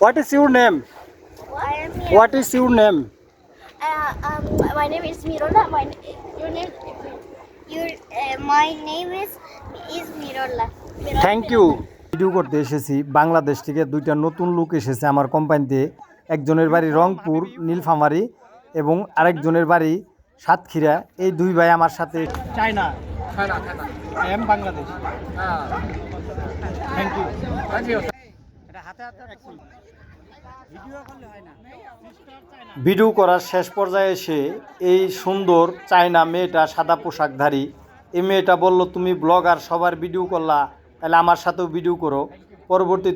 What is your name? I am here. What is your name? My name is Mirola. Your name, my name is Mirola. Thank you. Video করতে এসেছি বাংলাদেশ থেকে দুইটা নতুন লোক এসেছে আমার কোম্পানিতে। একজনের বাড়ি রংপুর নীলফামারী এবং আরেকজনের বাড়ি সাতক্ষীরা। এই দুই ভাই আমার সাথে। China I am Bangladesh. Thank you. Video করার শেষ পর্যায়ে এসে এই সুন্দর চায়না মেয়েটা সাদা পোশাকধারী এই মেয়েটা বলল, তুমি ব্লগার, সবার ভিডিও করলা, তাহলে আমার সাথেও ভিডিও করো। পরবর্তী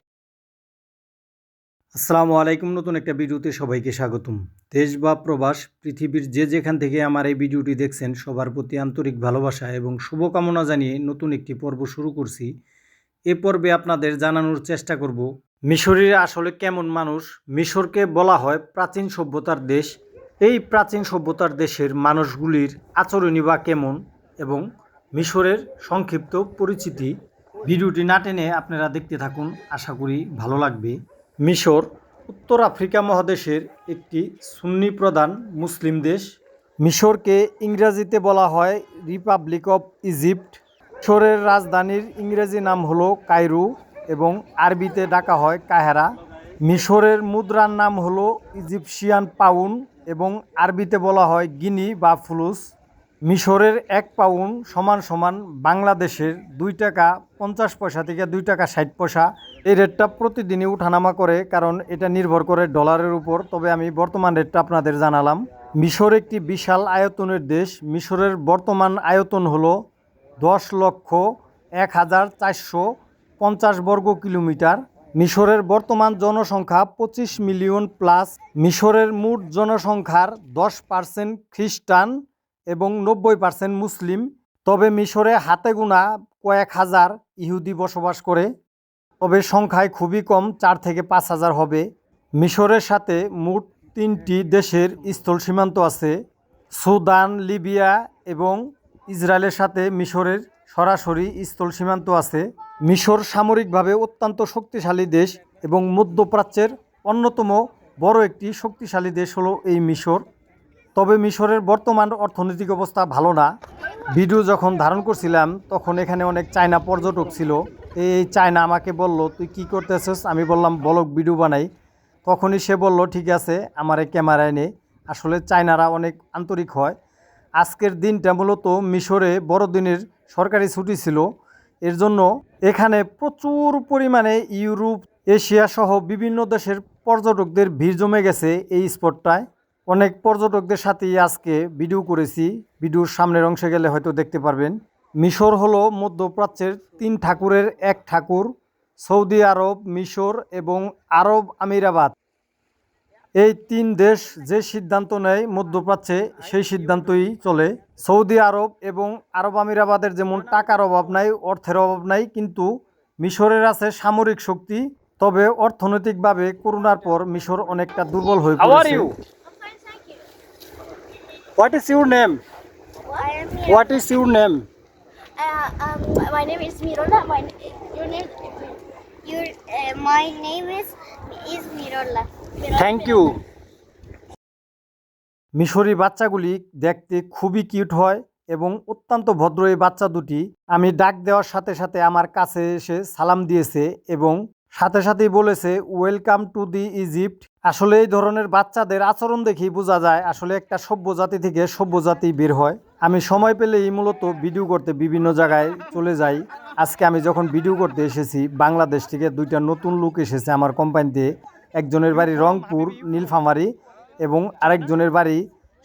আসসালামু আলাইকুম, নতুন একটা ভিডিওতে সবাইকে স্বাগতম। দেশ বা প্রবাস, পৃথিবীর যে যেখান থেকে আমার এই ভিডিওটি দেখছেন সবার প্রতি আন্তরিক ভালোবাসা এবং শুভকামনা জানিয়ে নতুন একটি পর্ব শুরু করছি। এ পর্বে আপনাদের জানানোর চেষ্টা করব মিশরীরা আসলে কেমন মানুষ। মিশরকে বলা হয় প্রাচীন সভ্যতার দেশ। এই প্রাচীন সভ্যতার দেশের মানুষগুলির আচরণই বা কেমন এবং মিশরের সংক্ষিপ্ত পরিচিতি। ভিডিওটি না টেনে আপনারা দেখতে থাকুন, আশা করি ভালো লাগবে। মিশর উত্তর আফ্রিকা মহাদেশের একটি সুন্নি প্রধান মুসলিম দেশ। মিশরকে ইংরেজিতে বলা হয় রিপাবলিক অফ ইজিপ্ট। মিশরের রাজধানীর ইংরেজি নাম হলো কায়রো এবং আরবিতে ডাকা হয় কাহেরা। মিশরের মুদ্রার নাম হলো ইজিপশিয়ান পাউন্ড এবং আরবিতে বলা হয় গিনি বা ফুলুস। মিশরের 1 পাউন্ড সমান সমান বাংলাদেশের 2 টাকা 50 পয়সা থেকে 2 টাকা 60 পয়সা। এই রেটটা প্রতিদিনই উঠানামা করে, কারণ এটা নির্ভর করে ডলারের উপর। তবে আমি বর্তমান রেটটা আপনাদের জানালাম। মিশর একটি বিশাল আয়তনের দেশ। মিশরের বর্তমান আয়তন হলো 10,01,450 বর্গ কিলোমিটার। মিশরের বর্তমান জনসংখ্যা 25 মিলিয়ন প্লাস। মিশরের মোট জনসংখ্যার 10% খ্রিস্টান এবং 90% মুসলিম। তবে মিশরে হাতে গোনা কয়েক হাজার ইহুদি বসবাস করে, তবে সংখ্যায় খুবই কম, 4 থেকে 5 হাজার হবে। মিশরের সাথে মোট 3টি দেশের স্থল সীমান্ত আছে। সুদান, লিবিয়া এবং ইসরায়েলের সাথে মিশরের সরাসরি স্থল সীমান্ত আছে। মিশর সামরিকভাবে অত্যন্ত শক্তিশালী দেশ এবং মধ্যপ্রাচ্যের অন্যতম বড় একটি শক্তিশালী দেশ হলো এই মিশর। তবে মিশরের বর্তমান অর্থনৈতিক অবস্থা ভালো না। ভিডিও যখন ধারণ করছিলাম তখন এখানে অনেক চায়না পর্যটক ছিল। এই চায়না আমাকে বলল, তুই কি করতেছিস? আমি বললাম ব্লগ ভিডিও বানাই। তখনই সে বলল, ঠিক আছে, আমার এই ক্যামেরায় নে। আসলে চায়নারা অনেক আন্তরিক হয়। আজকের দিনটা মূলত মিশরে বড়দিনের সরকারি ছুটি ছিল, এর জন্য এখানে প্রচুর পরিমাণে ইউরোপ, এশিয়া সহ বিভিন্ন দেশের পর্যটকদের ভিড় জমে গেছে এই স্পটটায়। অনেক পর্যটকদের সাথেই আজকে ভিডিও করেছি। ভিডিওর সামনের অংশে গেলে হয়তো দেখতে পারবেন। মিশর হলো মধ্যপ্রাচ্যের 3 ঠাকুরের এক ঠাকুর। সৌদি আরব, মিশর এবং আরব আমিরাবাদ, এই 3 দেশ যে সিদ্ধান্ত নেয় মধ্যপ্রাচ্যে সেই সিদ্ধান্তই চলে। সৌদি আরব এবং আরব আমিরাবাদের যেমন টাকার অভাব নাই, অর্থের অভাব নাই, কিন্তু মিশরের আছে সামরিক শক্তি। তবে অর্থনৈতিকভাবে করোনার পর মিশর অনেকটা দুর্বল হয়ে পড়েছে। What is your name? I am here. What is your name? My name is Mirola. My name is Mirola. Thank you. মিশরি বাচ্চাগুলি দেখতে খুবই কিউট হয় এবং অত্যন্ত ভদ্র এই বাচ্চা দুটি। আমি ডাক দেওয়ার সাথে সাথে আমার কাছে এসে সালাম দিয়েছে এবং সাথে সাথেই বলেছে ওয়েলকাম টু দি ইজিপ্ট। আসলে এই ধরনের বাচ্চাদের আচরণ দেখেই বোঝা যায় আসলে একটা সভ্য জাতি থেকে সভ্য জাতি বের হয়। আমি সময় পেলেই মূলত ভিডিও করতে বিভিন্ন জায়গায় চলে যাই। আজকে আমি যখন ভিডিও করতে এসেছি বাংলাদেশ থেকে দুইটা নতুন লোক এসেছে আমার কোম্পানিতে। একজনের বাড়ি রংপুর নীলফামারী এবং আরেকজনের বাড়ি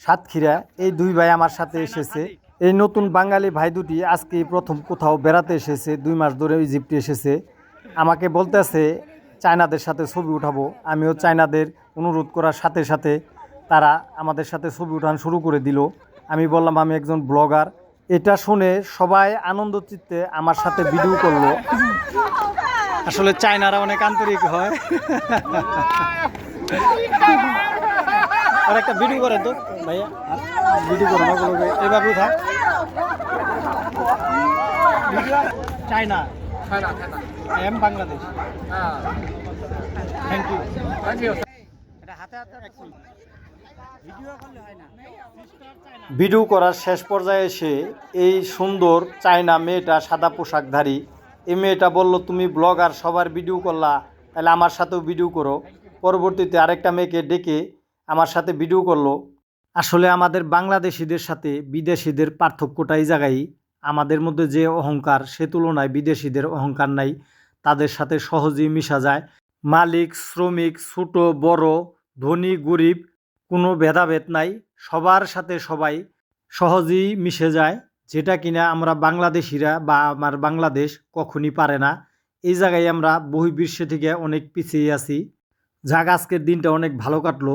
সাতক্ষীরা। এই দুই ভাই আমার সাথে এসেছে। এই নতুন বাঙালি ভাই দুটি আজকে প্রথম কোথাও বেড়াতে এসেছে, 2 মাস ধরে ইজিপ্টে এসেছে। আমাকে বলতেছে চায়নাদের সাথে ছবি উঠাবো। আমিও চায়নাদের অনুরোধ করার সাথে সাথে তারা আমাদের সাথে ছবি উঠানো শুরু করে দিল। আমি বললাম আমি একজন ব্লগার। এটা শুনে সবাই আনন্দ চিত্তে আমার সাথে ভিডিও করলো। আসলে চায়নারা অনেক আন্তরিক হয়। আর একটা ভিডিও করেন তো ভাইয়া, ভিডিও করুন এভাবে থাক। China I am Bangladesh. Thank you. Video করার শেষ পর্যায়ে এসে এই সুন্দর চায়না মেয়েটা সাদা পোশাকধারী এই মেয়েটা বলল, তুমি ব্লগার, সবার ভিডিও করলা, তাহলে আমার সাথেও ভিডিও করো। পরবর্তীতে আরেকটা মেয়েকে ডেকে আমার সাথে ভিডিও করলো। আসলে আমাদের বাংলাদেশিদের সাথে বিদেশিদের পার্থক্যটা এই জায়গায়, আমাদের মধ্যে যে অহংকার সে তুলনায় বিদেশিদের অহংকার নাই। তাদের সাথে সহজেই মিশা যায়। মালিক, শ্রমিক, ছোট বড়, ধনী গরিব কোনো ভেদাভেদ নাই, সবার সাথে সবাই সহজেই মিশে যায়, যেটা কিনা আমরা বাংলাদেশিরা বা আমার বাংলাদেশ কখনই পারে না। এই জায়গায় আমরা বহির্বিশ্ব থেকে অনেক পিছিয়ে আছি। যাক, আজকের দিনটা অনেক ভালো কাটলো।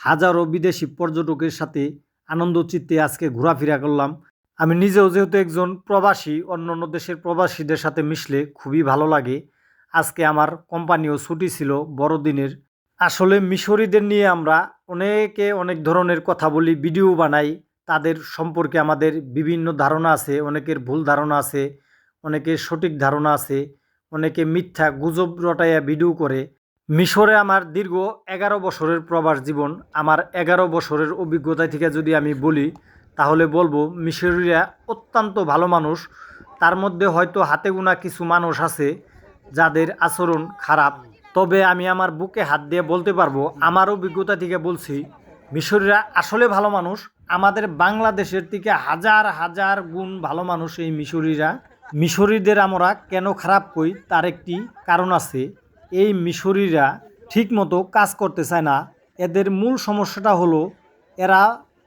হাজারো বিদেশি পর্যটকের সাথে আনন্দ চিত্তে আজকে ঘোরাফেরা করলাম। আমি নিজেও যেহেতু একজন প্রবাসী, অন্য অন্য দেশের প্রবাসীদের সাথে মিশলে খুবই ভালো লাগে। আজকে আমার কোম্পানিও ছুটি ছিল বড়দিনের। আসলে মিশরীদের নিয়ে আমরা অনেকে অনেক ধরনের কথা বলি, ভিডিও বানাই, তাদের সম্পর্কে আমাদের বিভিন্ন ধারণা আছে, অনেকের ভুল ধারণা আছে, অনেকের সঠিক ধারণা আছে, অনেকে মিথ্যা গুজব রটাইয়া ভিডিও করে। মিশরে আমার দীর্ঘ 11 বছরের প্রবাস জীবন। আমার 11 বছরের অভিজ্ঞতা থেকে যদি আমি বলি তাহলে বলবো মিশরীরা অত্যন্ত ভালো মানুষ। তার মধ্যে হয়তো হাতে গোনা কিছু মানুষ আছে যাদের আচরণ খারাপ, তবে আমি আমার বুকে হাত দিয়ে বলতে পারবো, আমার অভিজ্ঞতা থেকে বলছি, মিশরীরা আসলে ভালো মানুষ। আমাদের বাংলাদেশের থেকে হাজার হাজার গুণ ভালো মানুষ এই মিশরীরা। মিশরীদের আমরা কেন খারাপ কই তার একটি কারণ আছে। এই মিশরীরা ঠিকমতো কাজ করতে চায় না। এদের মূল সমস্যাটা হলো এরা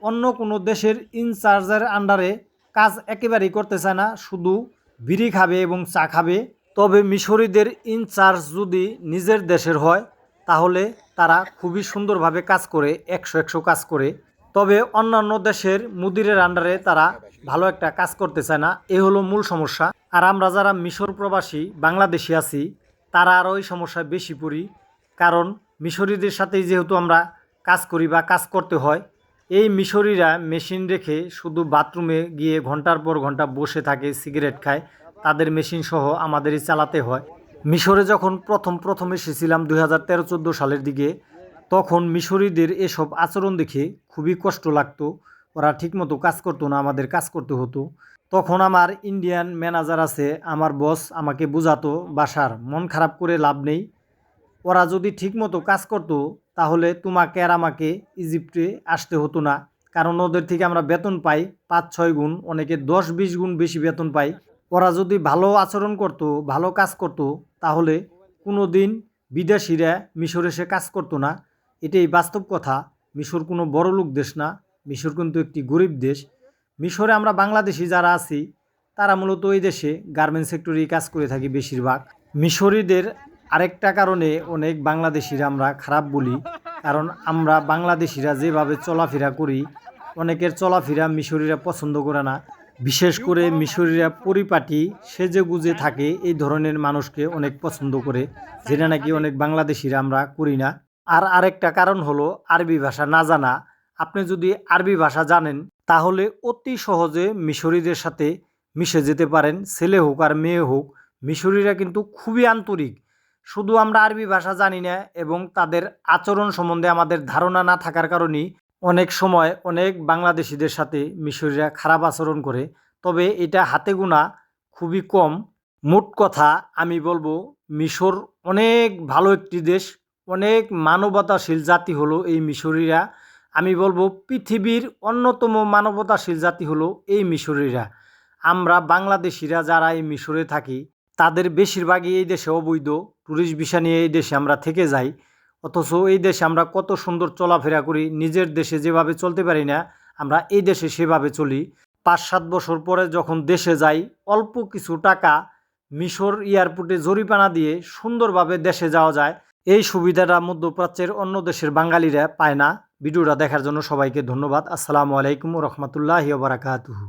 অন্য কোনো দেশের ইনচার্জের আন্ডারে কাজ একেবারেই করতে চায় না, শুধু বিড়ি খাবে এবং চা খাবে। তবে মিশরীদের ইনচার্জ যদি নিজের দেশের হয় তাহলে তারা খুবই সুন্দরভাবে কাজ করে, 100 কাজ করে। তবে অন্যান্য দেশের মুদিরের আন্ডারে তারা ভালো একটা কাজ করতে চায় না, এ হলো মূল সমস্যা। আর আমরা যারা মিশর প্রবাসী বাংলাদেশি আছি তারা আরও এই সমস্যায় বেশি পড়ি, কারণ মিশরীদের সাথেই যেহেতু আমরা কাজ করি বা কাজ করতে হয়। এই মিশরীরা মেশিন রেখে শুধু বাথরুমে গিয়ে ঘন্টার পর ঘন্টা বসে থাকে, সিগারেট খায়, তাদের মেশিন সহ আমাদেরই চালাতে হয়। মিশরে যখন প্রথম এসেছিলাম 2013-14 সালের দিকে, তখন মিশরীদের এসব আচরণ দেখে খুবই কষ্ট লাগতো। ওরা ঠিকমতো কাজ করতো না, আমাদের কাজ করতে হতো। তখন আমার ইন্ডিয়ান ম্যানেজার আছে, আমার বস আমাকে বোঝাতো, বাসার মন খারাপ করে লাভ নেই, ওরা যদি ঠিকমতো কাজ করতো তাহলে তোমাকে আর আমাকে ইজিপ্টে আসতে হতো না, কারণ ওদের থেকে আমরা বেতন পাই 5-6 গুণ, অনেকে 10-20 গুণ বেশি বেতন পাই। ওরা যদি ভালো আচরণ করতো, ভালো কাজ করতো, তাহলে কোনো দিন বিদেশিরা মিশর এসে কাজ করতো না। এটাই বাস্তব কথা। মিশর কোনো বড়লোক দেশ না, মিশর কিন্তু একটি গরিব দেশ। মিশরে আমরা বাংলাদেশি যারা আছি তারা মূলত এই দেশে গার্মেন্টস সেক্টরেই কাজ করে থাকি বেশিরভাগ। মিশরীদের আরেকটা কারণে অনেক বাংলাদেশিরা আমরা খারাপ বলি, কারণ আমরা বাংলাদেশিরা যেভাবে চলাফেরা করি, অনেকের চলাফেরা মিশরীরা পছন্দ করে না। বিশেষ করে মিশরীরা পরিপাটি সেজে গুজে থাকে, এই ধরনের মানুষকে অনেক পছন্দ করে, যেটা নাকি অনেক বাংলাদেশিরা আমরা করি না। আর আরেকটা কারণ হলো আরবি ভাষা না জানা। আপনি যদি আরবি ভাষা জানেন তাহলে অতি সহজে মিশরীদের সাথে মিশে যেতে পারেন, ছেলে হোক আর মেয়ে হোক। মিশরীরা কিন্তু খুবই আন্তরিক। শুধু আমরা আরবি ভাষা জানি না এবং তাদের আচরণ সম্বন্ধে আমাদের ধারণা না থাকার কারণেই অনেক সময় অনেক বাংলাদেশিদের সাথে মিশরীরা খারাপ আচরণ করে। তবে এটা হাতে গোনা, খুবই কম। মোট কথা আমি বলবো মিশর অনেক ভালো একটি দেশ, অনেক মানবতাশীল জাতি হলো এই মিশরীরা। আমি বলবো পৃথিবীর অন্যতম মানবতাশীল জাতি হলো এই মিশরীরা। আমরা বাংলাদেশিরা যারা এই মিশরে থাকি তাদের বেশিরভাগই এই দেশে অবৈধ ট্যুরিস্ট ভিসা নিয়ে এই দেশে আমরা থেকে যাই, অথচ এই দেশে আমরা কত সুন্দর চলাফেরা করি। নিজের দেশে যেভাবে চলতে পারি না, আমরা এই দেশে সেভাবে চলি। 5-7 বছর পরে যখন দেশে যাই, অল্প কিছু টাকা মিশর এয়ারপোর্টে জরিমানা দিয়ে সুন্দরভাবে দেশে যাওয়া যায়। এই সুবিধাটা মধ্যপ্রাচ্যের অন্য দেশের বাঙালিরা পায় না। ভিডিওটা দেখার জন্য সবাইকে ধন্যবাদ। আসসালামু আলাইকুম ওয়া রাহমাতুল্লাহি ওয়া বারাকাতুহু।